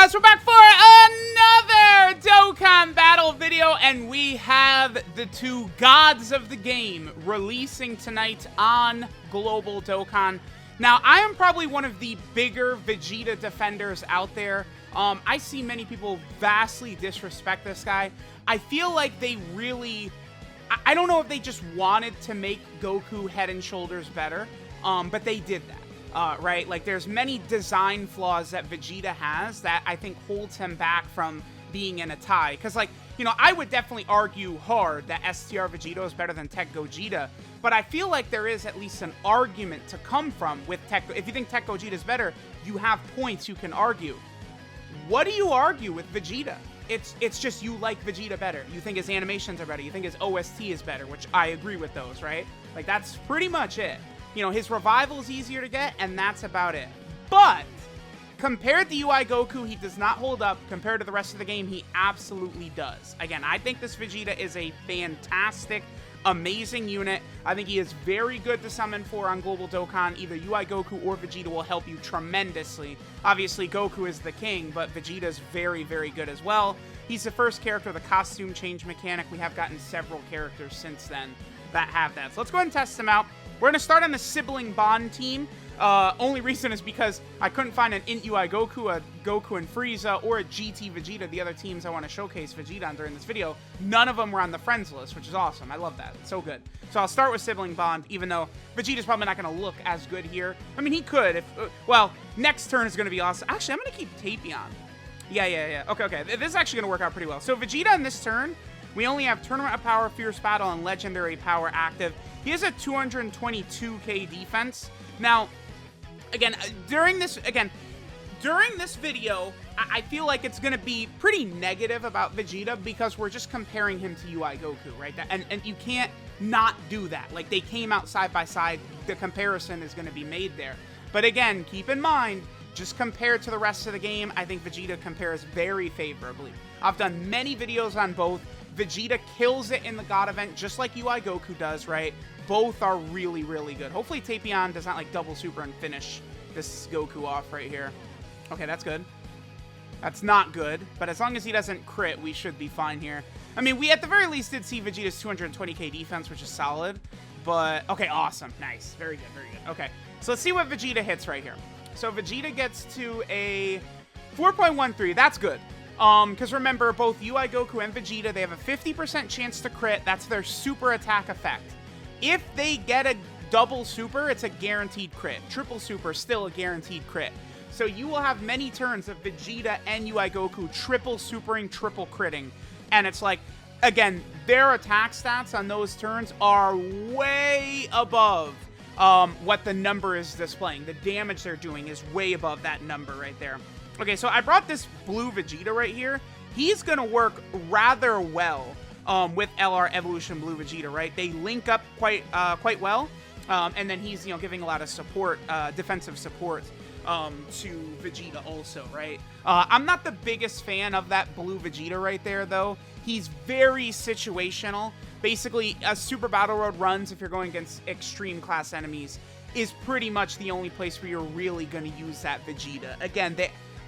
guys, we're back for another Dokkan battle video, and we have the two gods of the game releasing tonight on Global Dokkan. Now, I am probably one of the bigger Vegeta defenders out there. I see many people vastly disrespect this guy. I feel like they really... I don't know if they just wanted to make Goku head and shoulders better, but they did that. Right? Like, there's many design flaws that Vegeta has that I think holds him back from being in a tie. Because, like, you know, I would definitely argue hard that STR Vegeta is better than Tech Gogeta, but I feel like there is at least an argument to come from with Tech. If you think Tech Gogeta is better, you have points you can argue. What do you argue with Vegeta? It's just you like Vegeta better. You think his animations are better. You think his OST is better, which I agree with those, right? Like, that's pretty much it. You know, his revival is easier to get, and that's about it. But compared to UI Goku, he does not hold up. Compared to the rest of the game, he absolutely does. Again, I think this Vegeta is a fantastic, amazing unit. I think he is very good to summon for on Global Dokkan. Either UI Goku or Vegeta will help you tremendously. Obviously, Goku is the king, but Vegeta is very, very good as well. He's the first character with a costume change mechanic. We have gotten several characters since then that have that. So let's go ahead and test them out. We're going to start on the sibling bond team. Only reason is because I couldn't find an Int UI Goku, a Goku and Frieza, or a GT Vegeta, the other teams I want to showcase Vegeta on during this video. None of them were on the friends list, which is awesome. I love that. It's so good. So I'll start with sibling bond, even though Vegeta's probably not going to look as good here. I mean, he could. Well, next turn is going to be awesome. Actually, I'm going to keep Tapion. Yeah. Okay. This is actually going to work out pretty well. So Vegeta in this turn, we only have Tournament of Power, Fierce Battle, and Legendary Power active. He has a 222k defense. Now, again, during this video, I feel like it's going to be pretty negative about Vegeta because we're just comparing him to UI Goku, right? And you can't not do that. Like, they came out side by side. The comparison is going to be made there. But again, keep in mind, just compared to the rest of the game, I think Vegeta compares very favorably. I've done many videos on both. Vegeta kills it in the God event, just like UI Goku does, right? Both are really, really good. Hopefully Tapion does not, like, double super and finish this Goku off right here. Okay, that's good. That's not good, but as long as he doesn't crit, we should be fine here. I mean, we at the very least did see Vegeta's 220k defense, which is solid, but... Okay, awesome. Nice. Very good, very good. Okay, so let's see what Vegeta hits right here. So Vegeta gets to a 4.13. That's good. Because remember, both UI Goku and Vegeta, they have a 50% chance to crit. That's their super attack effect. If they get a double super, it's a guaranteed crit. Triple super, still a guaranteed crit. So you will have many turns of Vegeta and UI Goku triple supering, triple critting. And it's like, again, their attack stats on those turns are way above what the number is displaying. The damage they're doing is way above that number right there. Okay, so I brought this blue Vegeta right here. He's going to work rather well with LR Evolution Blue Vegeta, right? They link up quite well, and then he's, you know, giving a lot of support, defensive support to Vegeta also, right? I'm not the biggest fan of that blue Vegeta right there, though. He's very situational. Basically, a Super Battle Road runs, if you're going against extreme class enemies, is pretty much the only place where you're really going to use that Vegeta. Again,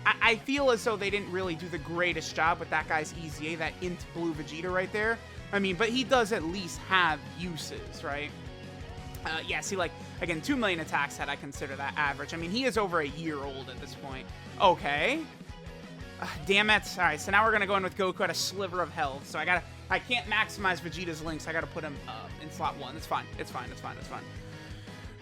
I feel as though they didn't really do the greatest job with that guy's EZA, that Int Blue Vegeta right there. I mean, but he does at least have uses, right? Yeah, see, like, again, 2 million attacks that I consider that average. I mean, he is over a year old at this point. Okay. Damn it. All right, so now we're going to go in with Goku at a sliver of health. So I can't maximize Vegeta's links. I got to put him in slot 1. It's fine. It's fine.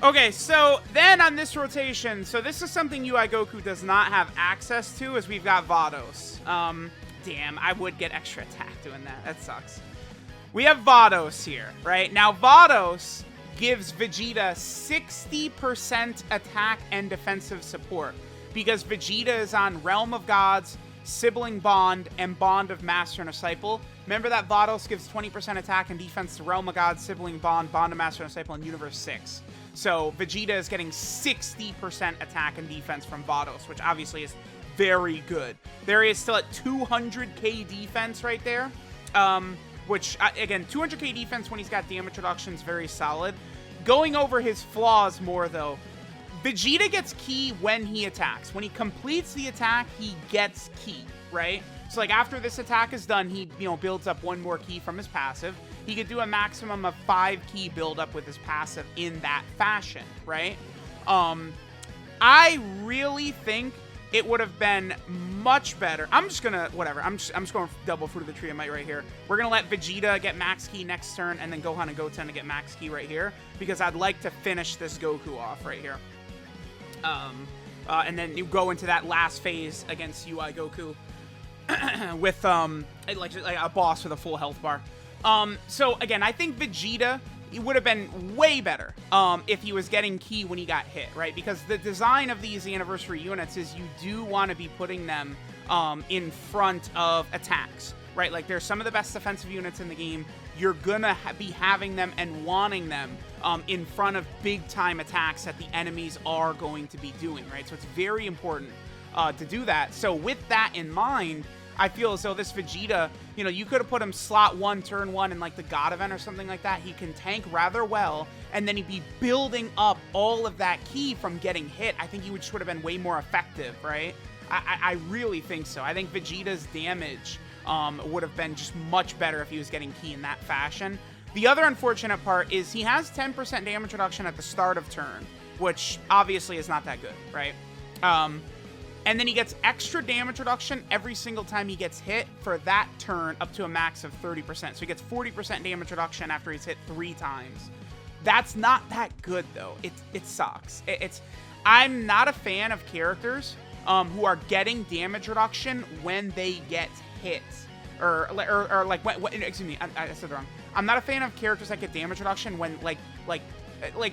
Okay, so then on this rotation, so this is something UI Goku does not have access to, is we've got Vados. Damn, I would get extra attack doing that. That sucks. We have Vados here, right? Now, Vados gives Vegeta 60% attack and defensive support because Vegeta is on Realm of Gods, Sibling Bond, and Bond of Master and Disciple. Remember that Vados gives 20% attack and defense to Realm of Gods, Sibling Bond, Bond of Master and Disciple, and Universe 6. So Vegeta is getting 60% attack and defense from Vados, which obviously is very good. There he is still at 200k defense right there, which, again, 200k defense when he's got damage reduction is very solid. Going over his flaws more, though, Vegeta gets ki when he attacks. When he completes the attack, he gets ki, right? So, like, after this attack is done, he, you know, builds up 1 more ki from his passive. He could do a maximum of 5 ki build up with his passive in that fashion, right? I really think it would have been much better. I'm just gonna, whatever. I'm just going double Fruit of the Tree of Might right here. We're gonna let Vegeta get max ki next turn, and then Gohan and Goten to get max ki right here, because I'd like to finish this Goku off right here. And then you go into that last phase against UI Goku with like a boss with a full health bar. So again, I think Vegeta, it would have been way better if he was getting ki when he got hit, right? Because the design of these anniversary units is you do want to be putting them in front of attacks, right? Like, there's some of the best defensive units in the game. You're gonna be having them and wanting them in front of big-time attacks that the enemies are going to be doing, right? So it's very important to do that. So with that in mind, I feel as though this Vegeta, you know, you could have put him slot 1, turn 1 in, like, the God event or something like that. He can tank rather well, and then he'd be building up all of that ki from getting hit. I think he would have been way more effective, right? I really think so. I think Vegeta's damage would have been just much better if he was getting ki in that fashion. The other unfortunate part is he has 10% damage reduction at the start of turn, which obviously is not that good, right? And then he gets extra damage reduction every single time he gets hit for that turn, up to a max of 30%. So he gets 40% damage reduction after he's hit 3 times. That's not that good, though. It sucks. I'm not a fan of characters who are getting damage reduction when they get hit. Or like, excuse me, I said it wrong. I'm not a fan of characters that get damage reduction when, like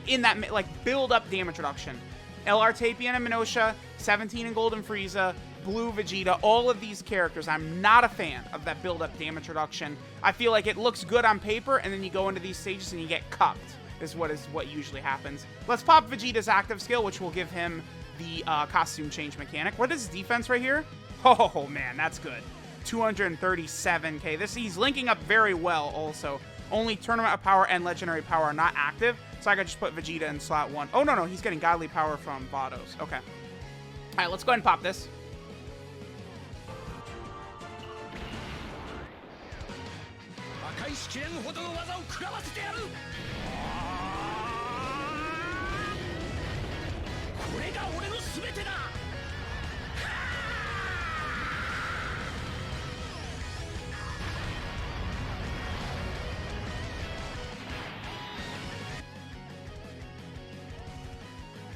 in that, like, build up damage reduction. LR Tapian and Minosha, 17 and Golden Frieza, Blue Vegeta, all of these characters, I'm not a fan of that build-up damage reduction. I feel like it looks good on paper, and then you go into these stages and you get cucked, is what usually happens. Let's pop Vegeta's active skill, which will give him the costume change mechanic. What is his defense right here? Oh, man, that's good. 237k. He's linking up very well also. Only Tournament of Power and Legendary Power are not active, so I could just put Vegeta in slot 1. Oh, no, he's getting Godly Power from Vados. Okay. All right, let's go ahead and pop this.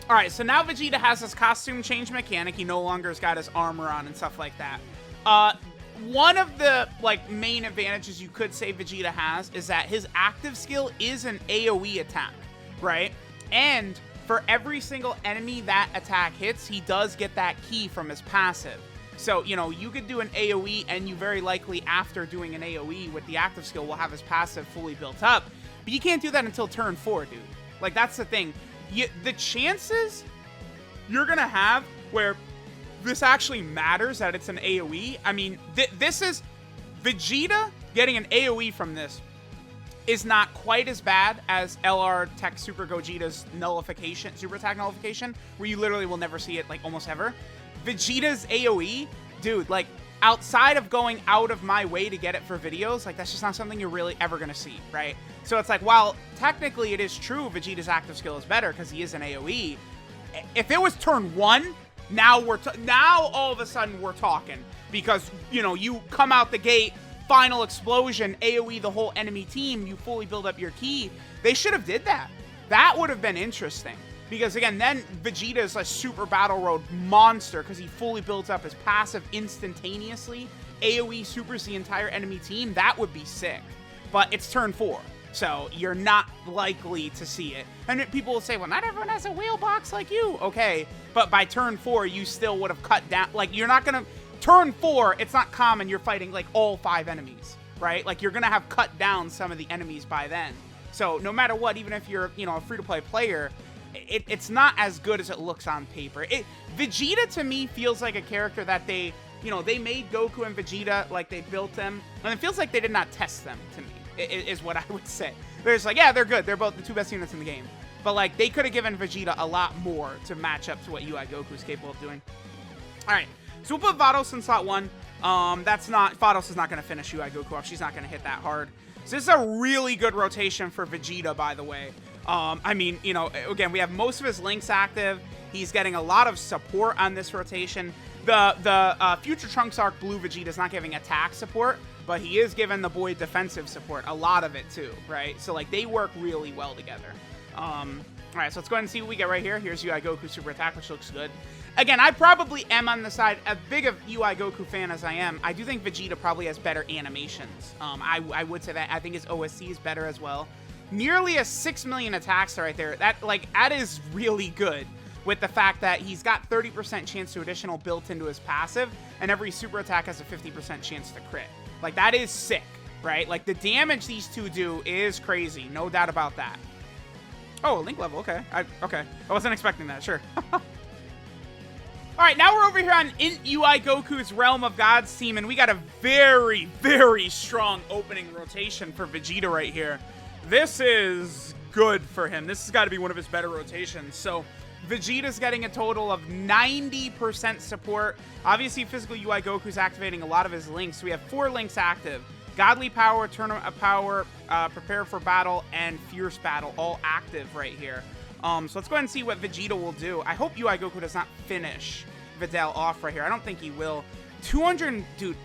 All right, so now Vegeta has his costume change mechanic. He no longer has got his armor on and stuff like that. One of the, like, main advantages you could say Vegeta has is that his active skill is an AoE attack, right? And for every single enemy that attack hits, he does get that ki from his passive. So, you know, you could do an AoE, and you very likely, after doing an AoE with the active skill, will have his passive fully built up. But you can't do that until turn 4, dude. Like, that's the thing. The chances you're going to have where this actually matters that it's an AoE, I mean, this is Vegeta getting an AoE from this is not quite as bad as LR Tech Super Gogeta's nullification, super attack nullification, where you literally will never see it, like, almost ever. Vegeta's AoE, dude, like, outside of going out of my way to get it for videos, like, that's just not something you're really ever going to see, right? So it's like, while technically it is true Vegeta's active skill is better because he is an AoE, if it was turn 1, now all of a sudden we're talking, because, you know, you come out the gate, final explosion, AoE the whole enemy team, you fully build up your ki. They should have did that. That would have been interesting. Because, again, then Vegeta is a super Battle Road monster because he fully builds up his passive instantaneously. AoE supers the entire enemy team. That would be sick. But it's turn 4, so you're not likely to see it. And people will say, well, not everyone has a wheel box like you. Okay, but by turn 4, you still would have cut down. Like, you're not going to... Turn 4, it's not common you're fighting, like, all 5 enemies, right? Like, you're going to have cut down some of the enemies by then. So no matter what, even if you're, you know, a free-to-play player... It's not as good as it looks on paper. Vegeta, to me, feels like a character that they made Goku and Vegeta, like, they built them, and it feels like they did not test them, to me, is what I would say. They're just like, yeah, they're good. They're both the 2 best units in the game. But, like, they could have given Vegeta a lot more to match up to what UI Goku's capable of doing. All right, so we'll put Vados in slot 1. Vados is not going to finish UI Goku off. She's not going to hit that hard. So this is a really good rotation for Vegeta, by the way. I mean, you know, again, we have most of his links active. He's getting a lot of support on this rotation. The Future Trunks arc Blue Vegeta is not giving attack support, but he is giving the boy defensive support, a lot of it too, right? So, like, they work really well together. All right, so let's go ahead and see what we get right here. Here's UI Goku Super Attack, which looks good. Again, I probably am on the side, as big of UI Goku fan as I am, I do think Vegeta probably has better animations. I would say that. I think his OSC is better as well. Nearly a 6 million attacks right there. That is really good, with the fact that he's got 30% chance to additional built into his passive, and every super attack has a 50% chance to crit. Like, that is sick, right? Like, the damage these two do is crazy, no doubt about that. Oh, link level, okay. I wasn't expecting that, sure. All right, now we're over here on UI Goku's Realm of Gods team, and we got a very, very strong opening rotation for Vegeta right here. This is good for him. This has got to be one of his better rotations. So Vegeta's getting a total of 90% support. Obviously, physical UI Goku's activating a lot of his links. So we have 4 links active. Godly Power, Tournament of Power, Prepare for Battle, and Fierce Battle, all active right here. So let's go ahead and see what Vegeta will do. I hope UI Goku does not finish Videl off right here. I don't think he will. 200, dude.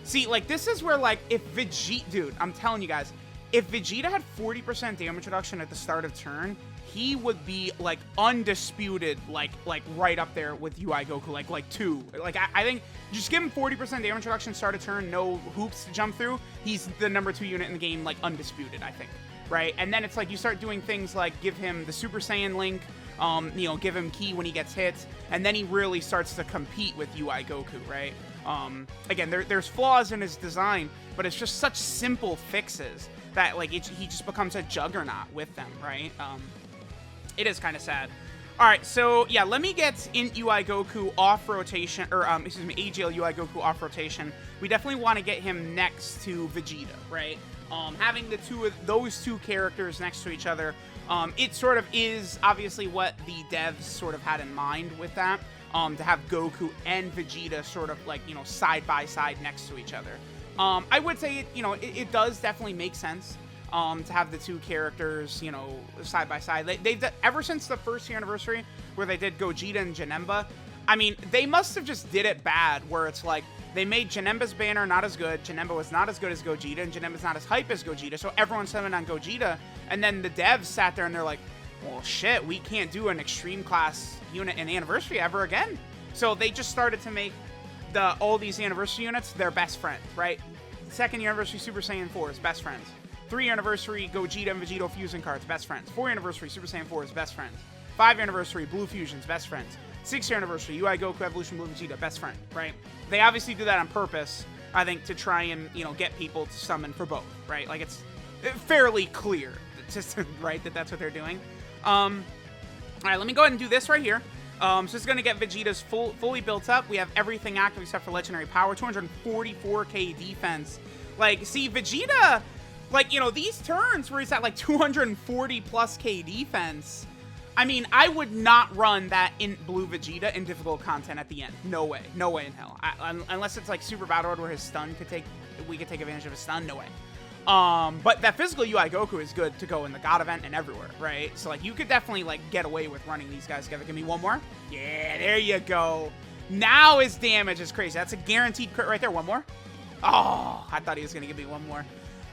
See, like, this is where, like, if Vegeta, dude, I'm telling you guys, if Vegeta had 40% damage reduction at the start of turn, he would be, like, undisputed, like right up there with UI Goku, like 2. Like, I think just give him 40% damage reduction start of turn, no hoops to jump through. He's the number 2 unit in the game, like, undisputed, I think. Right? And then it's like you start doing things like give him the Super Saiyan link, you know, give him ki when he gets hit, and then he really starts to compete with UI Goku, right? Again, there's flaws in his design, but it's just such simple fixes that, like, he just becomes a juggernaut with them, right? It is kind of sad. All right, so yeah, let me get in UI Goku off rotation, or excuse me, AGL UI Goku off rotation. We definitely want to get him next to Vegeta, right? Having those two characters next to each other, it sort of is obviously what the devs sort of had in mind with that, to have Goku and Vegeta sort of, like, you know, side by side next to each other. I would say, you know, it does definitely make sense to have the two characters, you know, side by side. They've ever since the first year anniversary where they did Gogeta and Janemba. I mean, they must have just did it bad, where it's like they made Janemba's banner not as good, Janemba was not as good as Gogeta, and Janemba's not as hype as Gogeta, so everyone's summoned on Gogeta, and then the devs sat there and they're like, well, shit, we can't do an extreme class unit in anniversary ever again. So they just started to make all these anniversary units their best friends, right? Second year anniversary Super Saiyan 4s, best friends. 3 anniversary Gogeta and Vegeta fusion cards, best friends. 4 anniversary Super Saiyan 4s, best friends. 5 anniversary Blue Fusions, best friends. 6 year anniversary UI Goku Evolution Blue Vegeta, best friend, right? They obviously do that on purpose, I think, to try and, you know, get people to summon for both, right? Like, it's fairly clear, right, that that's what they're doing. All right, let me go ahead and do this right here. So this is going to get Vegeta's fully built up. We have everything active except for Legendary Power, 244k defense. Like, see, Vegeta, like, you know, these turns where he's at, like, 240 plus k defense, I mean, I would not run that in Blue Vegeta in difficult content at the end. No way. No way in hell. Unless it's like Super Battle Road where his stun we could take advantage of his stun. No way. But that physical UI Goku is good to go in the God event and everywhere, right? So, like, you could definitely, like, get away with running these guys together. Give me one more. Yeah, there you go. Now his damage is crazy. That's a guaranteed crit right there. One more. Oh, I thought he was going to give me one more.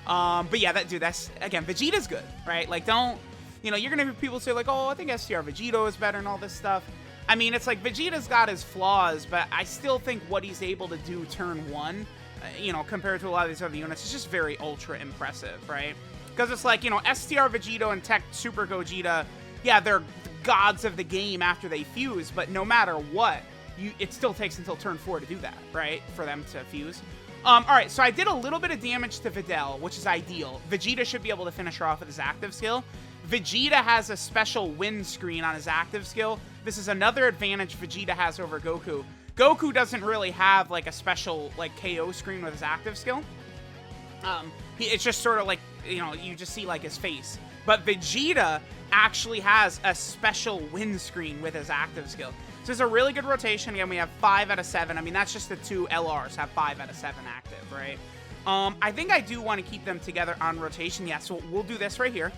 But yeah, that's, again, Vegeta's good, right? Like, don't, you know, you're going to hear people say, like, oh, I think STR Vegeta is better and all this stuff. I mean, it's like Vegeta's got his flaws, but I still think what he's able to do turn 1, you know, compared to a lot of these other units, is just very ultra impressive, right? Because it's like, you know, STR Vegeta and Tech Super Gogeta, yeah, they're the gods of the game after they fuse, but no matter what, it still takes until turn 4 to do that, right? For them to fuse. All right, so I did a little bit of damage to Videl, which is ideal. Vegeta should be able to finish her off with his active skill. Vegeta has a special win screen on his active skill. This is another advantage Vegeta has over Goku. Goku doesn't really have, like, a special, like, KO screen with his active skill. It's just sort of like, you know, you just see, like, his face. But Vegeta actually has a special windscreen with his active skill. So it's a really good rotation. Again, we have 5 out of 7. I mean, that's just the 2 LRs have 5 out of 7 active, right? I think I do want to keep them together on rotation. Yeah, so we'll do this right here.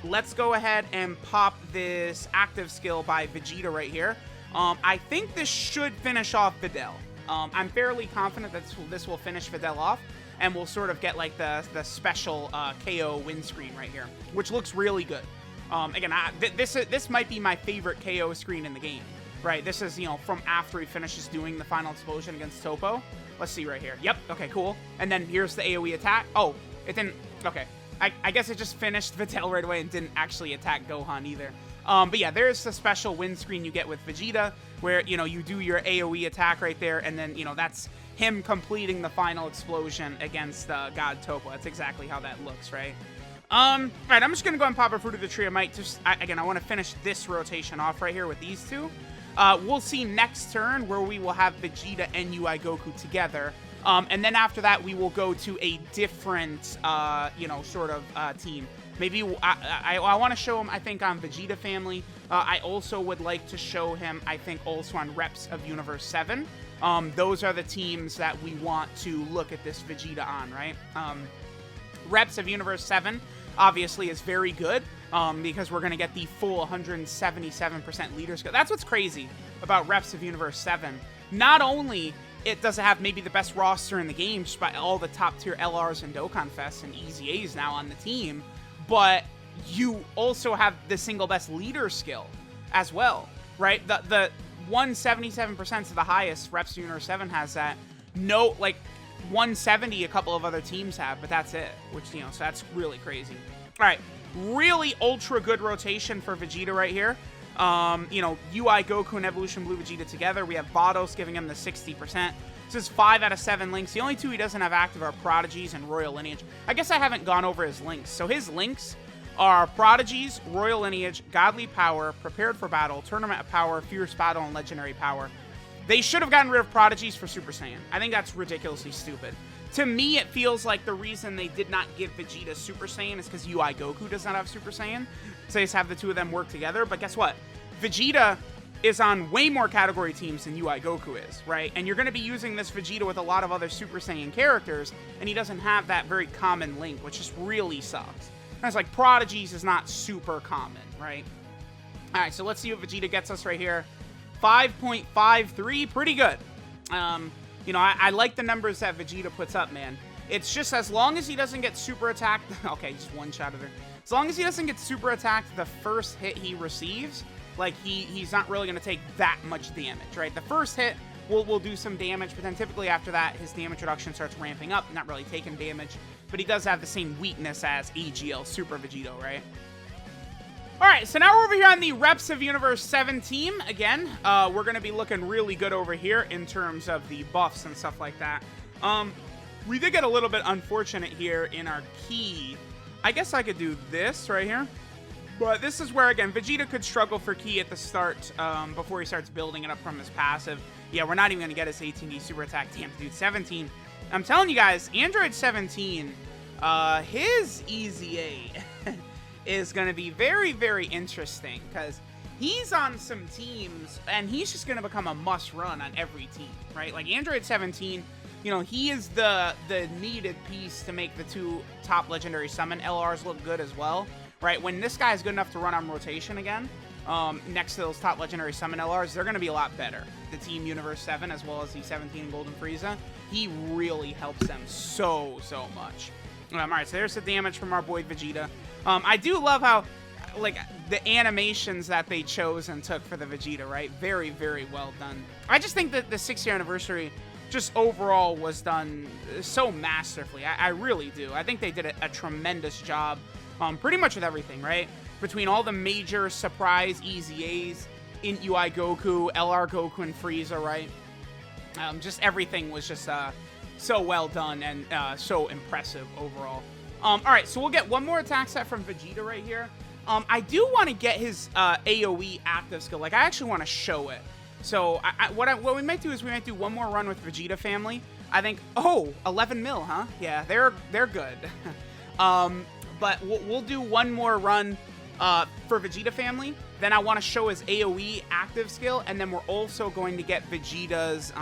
Let's go ahead and pop this active skill by Vegeta right here. I think this should finish off Videl. I'm fairly confident that this will finish Videl off, and we'll sort of get like the special KO windscreen right here, which looks really good. Again, this might be my favorite KO screen in the game, right? This is, you know, from after he finishes doing the final explosion against Topo. Let's see right here. Yep, okay, cool. And then here's the AoE attack. Oh, it didn't, okay. I guess it just finished Videl right away and didn't actually attack Gohan either. But yeah, there's the special windscreen you get with Vegeta, where, you know, you do your AoE attack right there, and then, you know, that's him completing the final explosion against God Topo. That's exactly how that looks, right? Alright, I'm just gonna go and pop a Fruit of the Tree. I might just, again, I want to finish this rotation off right here with these two. We'll see next turn where we will have Vegeta and UI Goku together. And then after that, we will go to a different, you know, sort of team. Maybe I want to show him, I think, on Vegeta Family. I also would like to show him, I think, also on Reps of Universe 7. Those are the teams that we want to look at this Vegeta on, right? Reps of Universe 7, obviously, is very good. Because we're going to get the full 177% leader skill. That's what's crazy about Reps of Universe 7. Not only does it have maybe the best roster in the game, just by all the top tier LRs and Dokkan Fests and Easy A's now on the team, but you also have the single best leader skill as well, right? The 177% is the highest. Reps of Universe 7 has that. No, like 170 a couple of other teams have, but that's it, which, you know, so that's really crazy. All right. Really ultra good rotation for Vegeta right here. You know, UI Goku and Evolution Blue Vegeta together. We have Vados giving him the 60%. This is 5 out of 7 links. The only 2 he doesn't have active are Prodigies and Royal Lineage. I guess I haven't gone over his links. So his links are Prodigies, Royal Lineage, Godly Power, Prepared for Battle, Tournament of Power, Fierce Battle, and Legendary Power. They should have gotten rid of Prodigies for Super Saiyan. I think that's ridiculously stupid. To me, it feels like the reason they did not give Vegeta Super Saiyan is because UI Goku does not have Super Saiyan. So they just have the two of them work together. But guess what? Vegeta is on way more category teams than UI Goku is, right? And you're going to be using this Vegeta with a lot of other Super Saiyan characters, and he doesn't have that very common link, which just really sucks. And it's like Prodigies is not super common, right? All right, so let's see what Vegeta gets us right here. 5.53, pretty good. You know, I like the numbers that Vegeta puts up, man. It's just as long as he doesn't get super attacked. Okay, just one shot of it. As long as he doesn't get super attacked the first hit he receives, like he's not really going to take that much damage, right? The first hit will do some damage, but then typically after that, his damage reduction starts ramping up, not really taking damage. But he does have the same weakness as AGL Super Vegito, right? Alright, so now we're over here on the Reps of Universe 7 team. Again, we're going to be looking really good over here in terms of the buffs and stuff like that. We did get a little bit unfortunate here in our key. I guess I could do this right here. But this is where, again, Vegeta could struggle for key at the start before he starts building it up from his passive. Yeah, we're not even going to get his 18D super attack. Damn, dude, 17. I'm telling you guys, Android 17, his Easy A is going to be very, very interesting because he's on some teams and he's just going to become a must run on every team, right? Like Android 17, you know, he is the needed piece to make the 2 top legendary summon LRs look good as well, right? When this guy is good enough to run on rotation again, next to those top legendary summon LRs, they're going to be a lot better. The Team Universe 7 as well as the 17 Golden Frieza, he really helps them so much. All right, so there's the damage from our boy Vegeta. I do love how, like, the animations that they chose and took for the Vegeta, right? Very, very well done. I just think that the 6th-year anniversary just overall was done so masterfully. I really do. I think they did a tremendous job pretty much with everything, right? Between all the major surprise Easy A's in UI Goku, LR Goku, and Frieza, right? Just everything was just so well done and so impressive overall. All right, so we'll get one more attack set from Vegeta right here. I do want to get his AoE active skill. Like, I actually want to show it. So what we might do is we might do one more run with Vegeta Family. I think, oh, 11 mil, huh? Yeah, they're good. but we'll do one more run for Vegeta family. Then I want to show his AoE active skill, and then we're also going to get Vegeta's,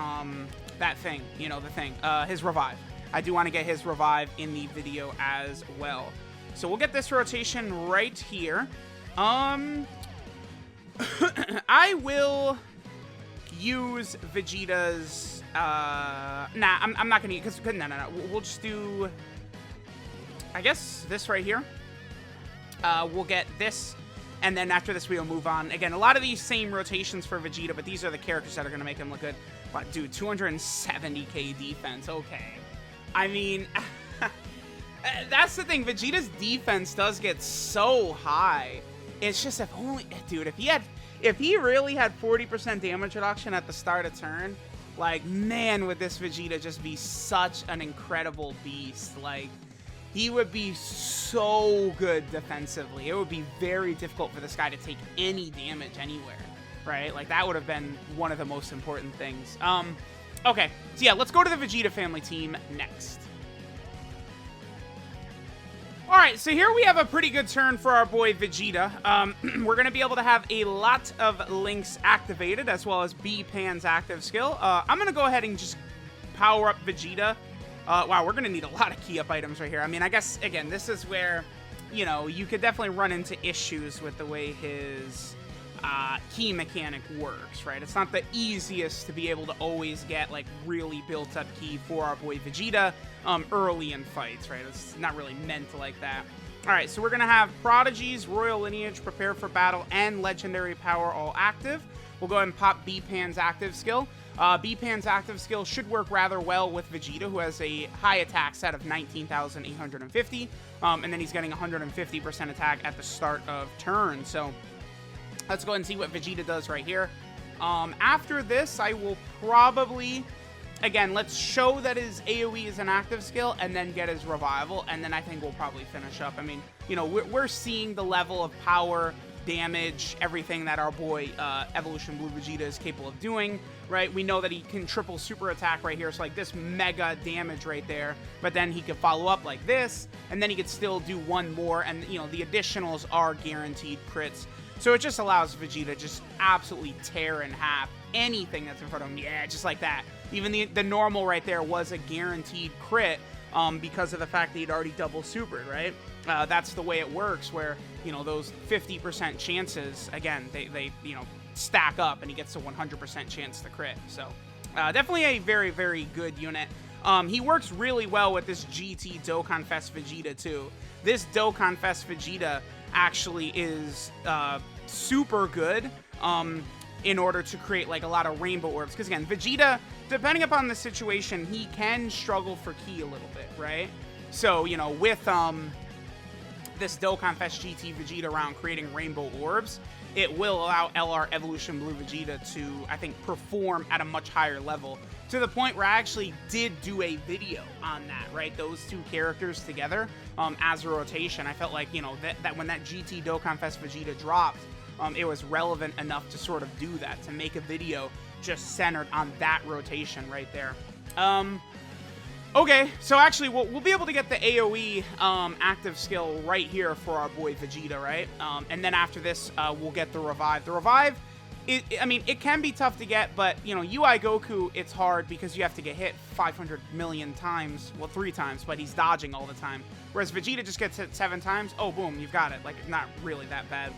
that thing, you know, the thing, his revive. I do want to get his revive in the video as well. So we'll get this rotation right here. I will use Vegeta's, nah, I'm not going to, because, no, we'll just do, I guess, this right here. We'll get this, and then after this, we'll move on. Again, a lot of these same rotations for Vegeta, but these are the characters that are going to make him look good. But, dude, 270k defense, okay. I mean, that's the thing. Vegeta's defense does get so high. It's just if only, dude, if he really had 40% damage reduction at the start of turn, like, man, would this Vegeta just be such an incredible beast. Like, he would be so good defensively. It would be very difficult for this guy to take any damage anywhere, right? Like, that would have been one of the most important things. Okay, so yeah, let's go to the Vegeta family team next. All right, so here we have a pretty good turn for our boy Vegeta. We're going to be able to have a lot of links activated, as well as B-Pan's active skill. I'm going to go ahead and just power up Vegeta. Wow, we're going to need a lot of key-up items right here. I mean, I guess, again, this is where, you know, you could definitely run into issues with the way his key mechanic works, right? It's not the easiest to be able to always get, like, really built-up key for our boy Vegeta early in fights, right? It's not really meant like that. All right, so we're going to have Prodigies, Royal Lineage, Prepare for Battle, and Legendary Power all active. We'll go ahead and pop B-Pan's active skill. B-Pan's active skill should work rather well with Vegeta, who has a high attack set of 19,850, and then he's getting 150% attack at the start of turn. So let's go ahead and see what Vegeta does right here. After this, I will probably, again, let's show that his AoE is an active skill and then get his revival, and then I think we'll probably finish up. I mean, you know, we're seeing the level of power, damage, everything that our boy Evolution Blue Vegeta is capable of doing, right? We know that he can triple super attack right here, so like this mega damage right there, but then he could follow up like this, and then he could still do one more, and, you know, the additionals are guaranteed crits. So it just allows Vegeta to just absolutely tear in half anything that's in front of him. Yeah, just like that. Even the normal right there was a guaranteed crit because of the fact that he'd already double supered, right? That's the way it works, where, you know, those 50% chances, again, they you know, stack up, and he gets a 100% chance to crit. So definitely a very, very good unit. He works really well with this GT Dokkan Fest Vegeta, too. This Dokkan Fest Vegeta actually is super good in order to create, like, a lot of rainbow orbs. Because, again, Vegeta, depending upon the situation, he can struggle for ki a little bit, right? So, you know, with this Dokkan Fest GT Vegeta round creating rainbow orbs, it will allow LR Evolution Blue Vegeta to, I think, perform at a much higher level, to the point where I actually did do a video on that, right? Those two characters together as a rotation. I felt like, you know, that when that GT Dokkan Fest Vegeta dropped, it was relevant enough to sort of do that, to make a video just centered on that rotation right there. Okay, so actually, we'll be able to get the AoE active skill right here for our boy Vegeta, right? And then after this, we'll get the revive. The revive, I mean, it can be tough to get, but, you know, UI Goku, it's hard because you have to get hit 500 million times. Well, 3 times, but he's dodging all the time. Whereas Vegeta just gets hit 7 times. Oh, boom, you've got it. Like, not really that bad.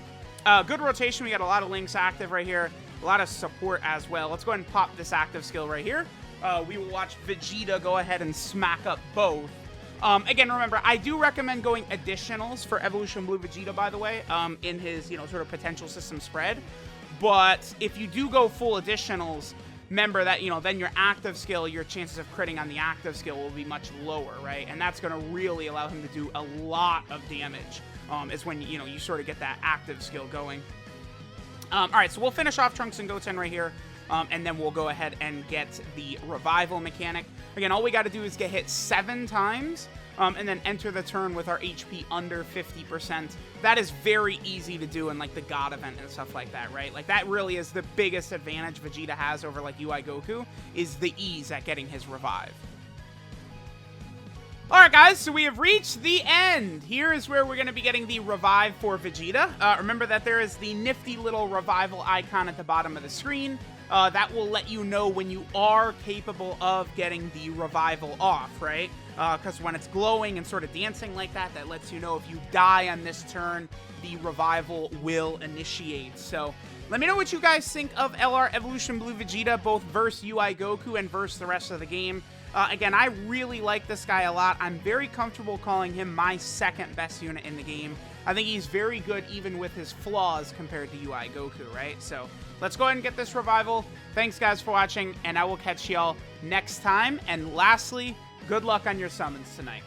Good rotation. We got a lot of links active right here. A lot of support as well. Let's go ahead and pop this active skill right here. We will watch Vegeta go ahead and smack up both. Again, remember, I do recommend going additionals for Evolution Blue Vegeta, by the way, in his, you know, sort of potential system spread. But if you do go full additionals, remember that, you know, then your active skill, your chances of critting on the active skill will be much lower, right? And that's going to really allow him to do a lot of damage, is when, you know, you sort of get that active skill going. All right, so we'll finish off Trunks and Goten right here. And then we'll go ahead and get the revival mechanic. Again, all we got to do is get hit 7 times, and then enter the turn with our HP under 50%. That is very easy to do in, like, the God event and stuff like that, right? Like, that really is the biggest advantage Vegeta has over, like, UI Goku, is the ease at getting his revive. Alright guys, so we have reached the end. Here is where we're going to be getting the revive for Vegeta. Remember that there is the nifty little revival icon at the bottom of the screen. That will let you know when you are capable of getting the revival off, right? Because when it's glowing and sort of dancing like that, that lets you know if you die on this turn, the revival will initiate. So let me know what you guys think of LR Evolution Blue Vegeta, both versus UI Goku and versus the rest of the game. Again, I really like this guy a lot. I'm very comfortable calling him my second best unit in the game. I think he's very good even with his flaws compared to UI Goku, right? So let's go ahead and get this revival. Thanks guys for watching, and I will catch y'all next time. And lastly, good luck on your summons tonight.